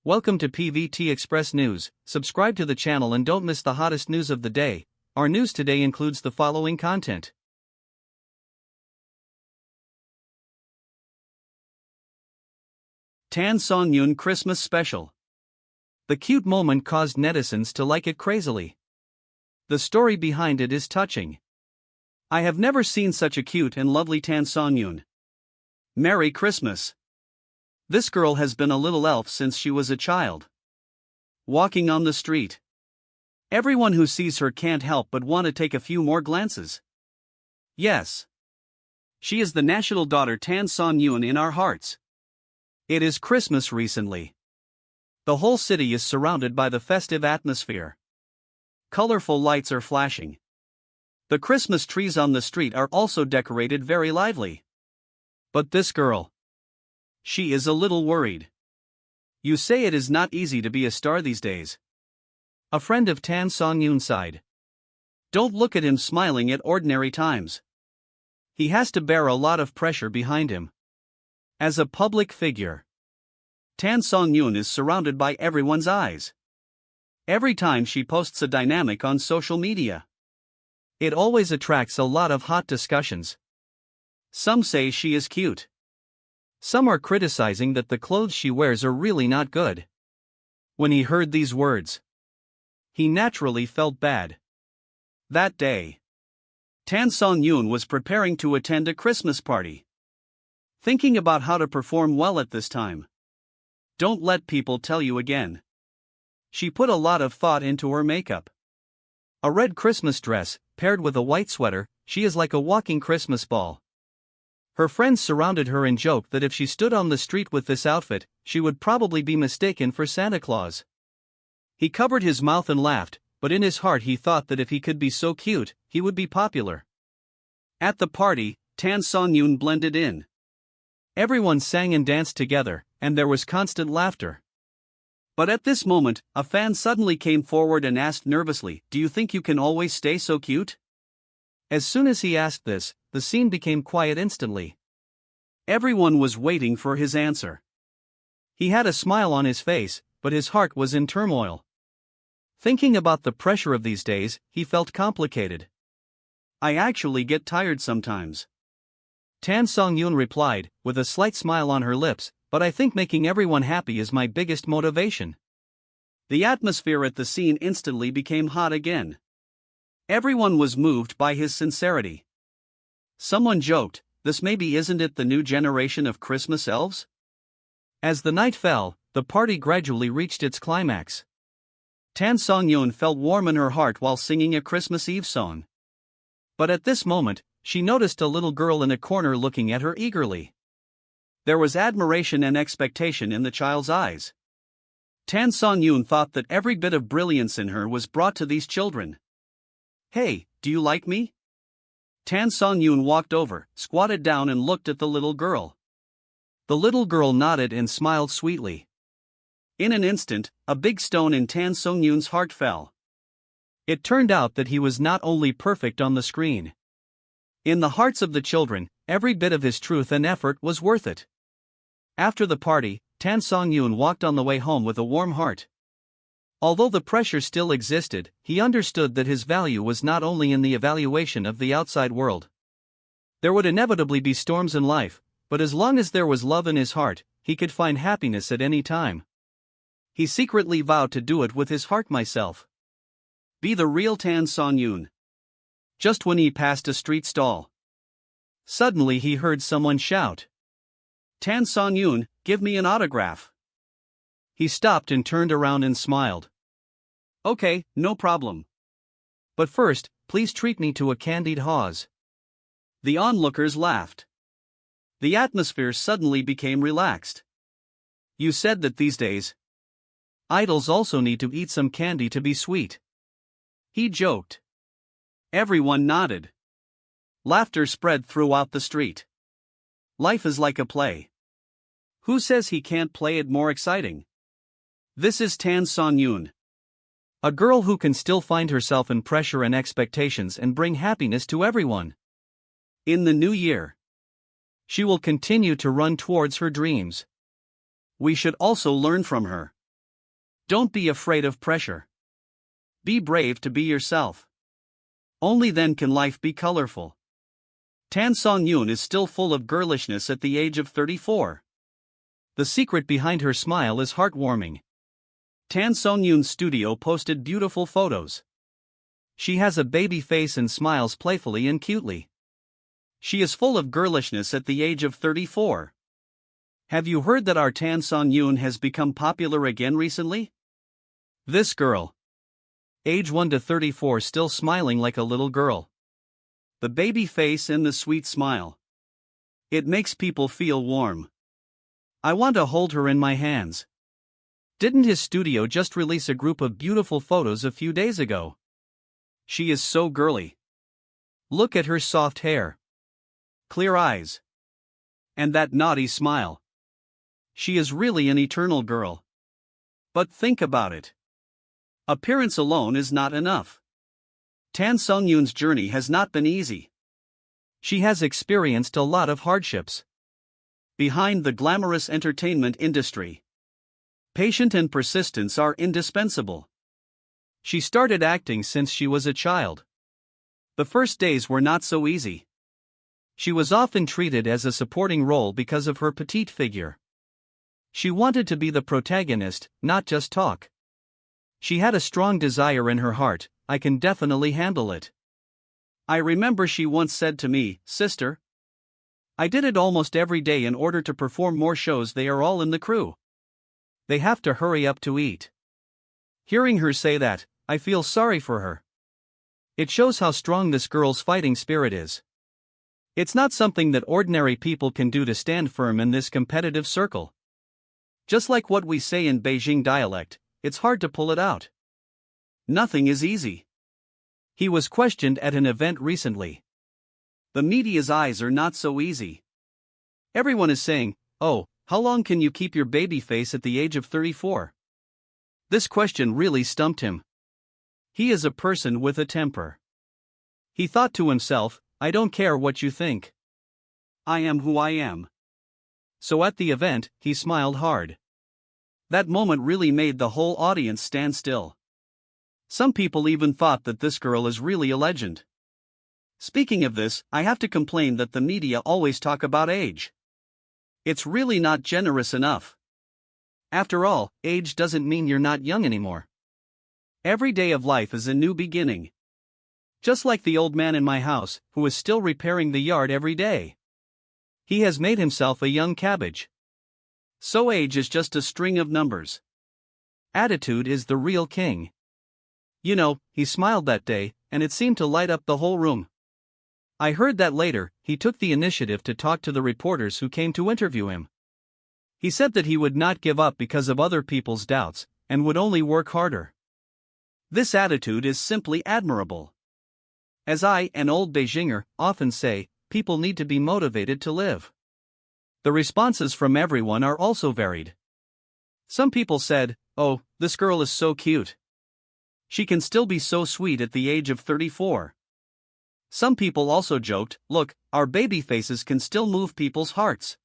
Welcome to PVT Express News. Subscribe to the channel and don't miss the hottest news of the day. Our news today includes the following content. Songyun Christmas Special. The cute moment caused netizens to like it crazily. The story behind it is touching. I have never seen such a cute and lovely Songyun. Merry Christmas. This girl has been a little elf since she was a child. Walking on the street, everyone who sees her can't help but want to take a few more glances. Yes, she is the national daughter Songyun in our hearts. It is Christmas recently. The whole city is surrounded by the festive atmosphere. Colorful lights are flashing. The Christmas trees on the street are also decorated very lively. But this girl, she is a little worried. You say it is not easy to be a star these days. A friend of Songyun sighed. Don't look at him smiling at ordinary times. He has to bear a lot of pressure behind him. As a public figure, Songyun is surrounded by everyone's eyes. Every time she posts a dynamic on social media, it always attracts a lot of hot discussions. Some say she is cute. Some are criticizing that the clothes she wears are really not good. When he heard these words, he naturally felt bad. That day, Songyun was preparing to attend a Christmas party, thinking about how to perform well at this time. Don't let people tell you again. She put a lot of thought into her makeup. A red Christmas dress, paired with a white sweater, she is like a walking Christmas ball. Her friends surrounded her and joked that if she stood on the street with this outfit, she would probably be mistaken for Santa Claus. He covered his mouth and laughed, but in his heart he thought that if he could be so cute, he would be popular. At the party, Songyun blended in. Everyone sang and danced together, and there was constant laughter. But at this moment, a fan suddenly came forward and asked nervously, "Do you think you can always stay so cute?" As soon as he asked this, the scene became quiet instantly. Everyone was waiting for his answer. He had a smile on his face, but his heart was in turmoil. Thinking about the pressure of these days, he felt complicated. "I actually get tired sometimes," Songyun replied, with a slight smile on her lips, "but I think making everyone happy is my biggest motivation." The atmosphere at the scene instantly became hot again. Everyone was moved by his sincerity. Someone joked, "This maybe isn't it the new generation of Christmas elves?" As the night fell, the party gradually reached its climax. Songyun felt warm in her heart while singing a Christmas Eve song. But at this moment, she noticed a little girl in a corner looking at her eagerly. There was admiration and expectation in the child's eyes. Songyun thought that every bit of brilliance in her was brought to these children. "Hey, do you like me?" Songyun walked over, squatted down and looked at the little girl. The little girl nodded and smiled sweetly. In an instant, a big stone in Songyun's heart fell. It turned out that he was not only perfect on the screen. In the hearts of the children, every bit of his truth and effort was worth it. After the party, Songyun walked on the way home with a warm heart. Although the pressure still existed, he understood that his value was not only in the evaluation of the outside world. There would inevitably be storms in life, but as long as there was love in his heart, he could find happiness at any time. He secretly vowed to do it with his heart myself. Be the real Songyun. Just when he passed a street stall, suddenly he heard someone shout, "Songyun, give me an autograph." He stopped and turned around and smiled. "Okay, no problem. But first, please treat me to a candied Haws." The onlookers laughed. The atmosphere suddenly became relaxed. "You said that these days, idols also need to eat some candy to be sweet," he joked. Everyone nodded. Laughter spread throughout the street. Life is like a play. Who says he can't play it more exciting? This is Songyun. A girl who can still find herself in pressure and expectations and bring happiness to everyone. In the new year, she will continue to run towards her dreams. We should also learn from her. Don't be afraid of pressure. Be brave to be yourself. Only then can life be colorful. Tansongyun is still full of girlishness at the age of 34. The secret behind her smile is heartwarming. Tansongyun's studio posted beautiful photos. She has a baby face and smiles playfully and cutely. She is full of girlishness at the age of 34. Have you heard that our Tansongyun has become popular again recently? This girl. Age 1 to 34, still smiling like a little girl. The baby face and the sweet smile. It makes people feel warm. I want to hold her in my hands. Didn't his studio just release a group of beautiful photos a few days ago? She is so girly. Look at her soft hair, clear eyes, and that naughty smile. She is really an eternal girl. But think about it. Appearance alone is not enough. Tansongyun's journey has not been easy. She has experienced a lot of hardships. Behind the glamorous entertainment industry, patience and persistence are indispensable. She started acting since she was a child. The first days were not so easy. She was often treated as a supporting role because of her petite figure. She wanted to be the protagonist, not just talk. She had a strong desire in her heart. I can definitely handle it. I remember she once said to me, "Sister, I did it almost every day in order to perform more shows. They are all in the crew. They have to hurry up to eat." Hearing her say that, I feel sorry for her. It shows how strong this girl's fighting spirit is. It's not something that ordinary people can do to stand firm in this competitive circle. Just like what we say in Beijing dialect, it's hard to pull it out. Nothing is easy. He was questioned at an event recently. The media's eyes are not so easy. Everyone is saying, "Oh, how long can you keep your baby face at the age of 34? This question really stumped him. He is a person with a temper. He thought to himself, "I don't care what you think. I am who I am." So at the event, he smiled hard. That moment really made the whole audience stand still. Some people even thought that this girl is really a legend. Speaking of this, I have to complain that the media always talk about age. It's really not generous enough. After all, age doesn't mean you're not young anymore. Every day of life is a new beginning. Just like the old man in my house, who is still repairing the yard every day. He has made himself a young cabbage. So age is just a string of numbers. Attitude is the real king. You know, he smiled that day, and it seemed to light up the whole room. I heard that later, he took the initiative to talk to the reporters who came to interview him. He said that he would not give up because of other people's doubts, and would only work harder. This attitude is simply admirable. As I, an old Beijinger, often say, people need to be motivated to live. The responses from everyone are also varied. Some people said, "Oh, this girl is so cute. She can still be so sweet at the age of 34. Some people also joked, "Look, our baby faces can still move people's hearts."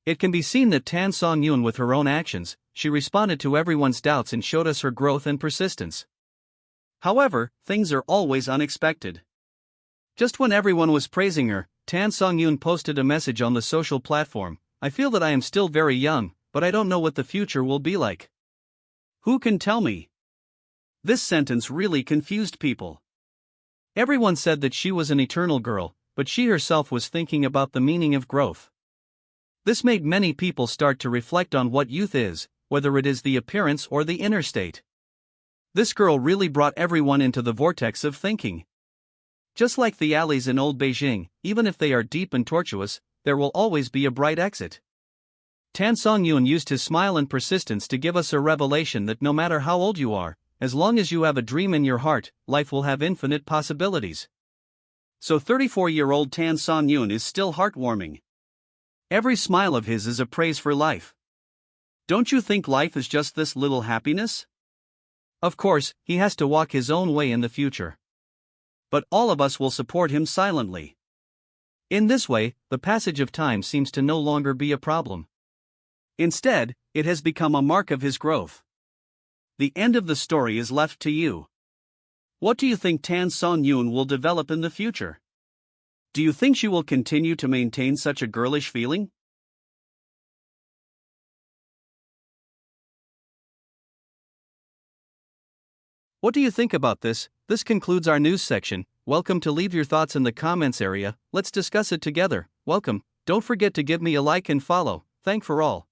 It can be seen that Tansongyun, with her own actions, she responded to everyone's doubts and showed us her growth and persistence. However, things are always unexpected. Just when everyone was praising her, Tansongyun posted a message on the social platform, "I feel that I am still very young, but I don't know what the future will be like. Who can tell me?" This sentence really confused people. Everyone said that she was an eternal girl, but she herself was thinking about the meaning of growth. This made many people start to reflect on what youth is, whether it is the appearance or the inner state. This girl really brought everyone into the vortex of thinking. Just like the alleys in old Beijing, even if they are deep and tortuous, there will always be a bright exit. Tansongyun used his smile and persistence to give us a revelation that no matter how old you are, as long as you have a dream in your heart, life will have infinite possibilities. So 34-year-old Tansongyun is still heartwarming. Every smile of his is a praise for life. Don't you think life is just this little happiness? Of course, he has to walk his own way in the future. But all of us will support him silently. In this way, the passage of time seems to no longer be a problem. Instead, it has become a mark of his growth. The end of the story is left to you. What do you think Songyun will develop in the future? Do you think she will continue to maintain such a girlish feeling? What do you think about this? This concludes our news section. Welcome to leave your thoughts in the comments area. Let's discuss it together. Welcome. Don't forget to give me a like and follow. Thank for all.